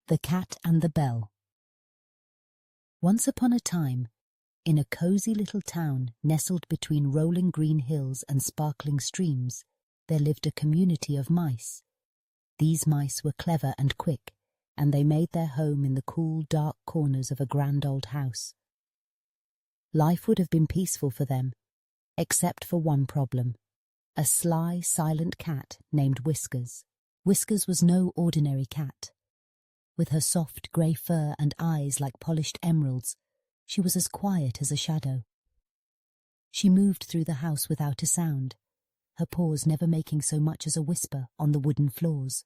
The Cat and the Bell. Once upon a time, in a cosy little town nestled between rolling green hills and sparkling streams, there lived a community of mice. These mice were clever and quick, and they made their home in the cool, dark corners of a grand old house. Life would have been peaceful for them, except for one problem: a sly, silent cat named Whiskers. Whiskers was no ordinary cat. With her soft grey fur and eyes like polished emeralds, she was as quiet as a shadow. She moved through the house without a sound, her paws never making so much as a whisper on the wooden floors.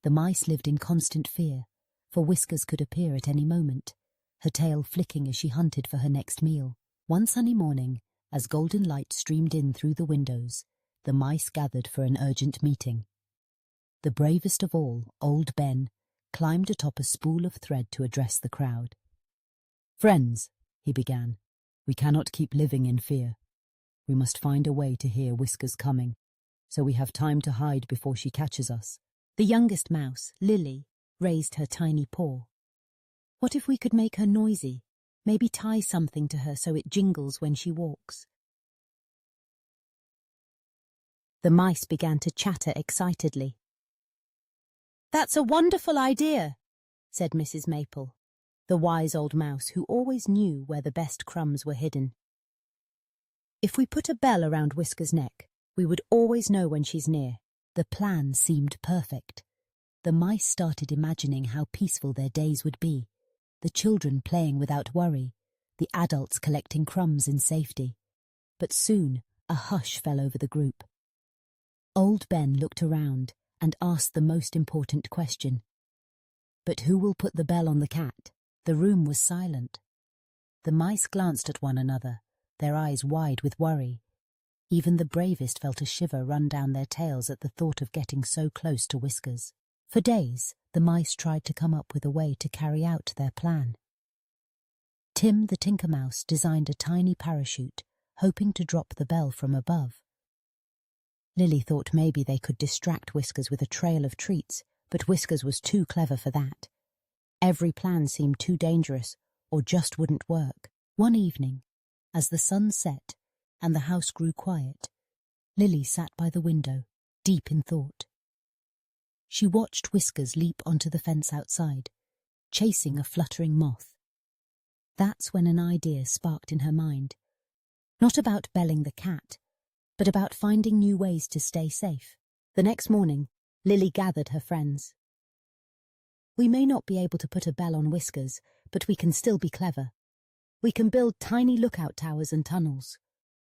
The mice lived in constant fear, for Whiskers could appear at any moment, her tail flicking as she hunted for her next meal. One sunny morning, as golden light streamed in through the windows, the mice gathered for an urgent meeting. The bravest of all, Old Ben, climbed atop a spool of thread to address the crowd. "Friends," he began, "we cannot keep living in fear. We must find a way to hear Whiskers coming, so we have time to hide before she catches us." The youngest mouse, Lily, raised her tiny paw. "What if we could make her noisy? Maybe tie something to her so it jingles when she walks." The mice began to chatter excitedly. "That's a wonderful idea," said Mrs. Maple, the wise old mouse who always knew where the best crumbs were hidden. "If we put a bell around Whiskers' neck, we would always know when she's near." The plan seemed perfect. The mice started imagining how peaceful their days would be, the children playing without worry, the adults collecting crumbs in safety. But soon a hush fell over the group. Old Ben looked around and asked the most important question. "But who will put the bell on the cat?" The room was silent. The mice glanced at one another, their eyes wide with worry. Even the bravest felt a shiver run down their tails at the thought of getting so close to Whiskers. For days, the mice tried to come up with a way to carry out their plan. Tim the Tinker Mouse designed a tiny parachute, hoping to drop the bell from above. Lily thought maybe they could distract Whiskers with a trail of treats, but Whiskers was too clever for that. Every plan seemed too dangerous, or just wouldn't work. One evening, as the sun set and the house grew quiet, Lily sat by the window, deep in thought. She watched Whiskers leap onto the fence outside, chasing a fluttering moth. That's when an idea sparked in her mind. Not about belling the cat, but about finding new ways to stay safe. The next morning, Lily gathered her friends. "We may not be able to put a bell on Whiskers, but we can still be clever. We can build tiny lookout towers and tunnels.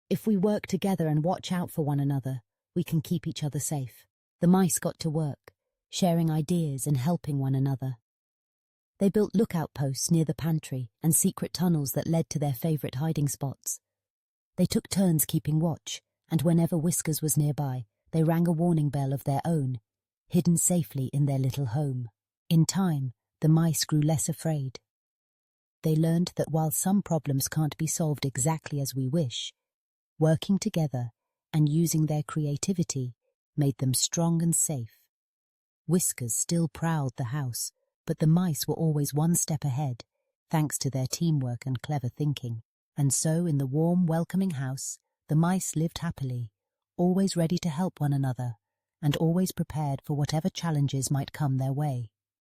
If we work together and watch out for one another, we can keep each other safe." The mice got to work, sharing ideas and helping one another. They built lookout posts near the pantry and secret tunnels that led to their favourite hiding spots. They took turns keeping watch, and whenever Whiskers was nearby, they rang a warning bell of their own, hidden safely in their little home. In time, the mice grew less afraid. They learned that while some problems can't be solved exactly as we wish, working together and using their creativity made them strong and safe. Whiskers still prowled the house, but the mice were always one step ahead, thanks to their teamwork and clever thinking. And so in the warm, welcoming house, the mice lived happily, always ready to help one another, and always prepared for whatever challenges might come their way.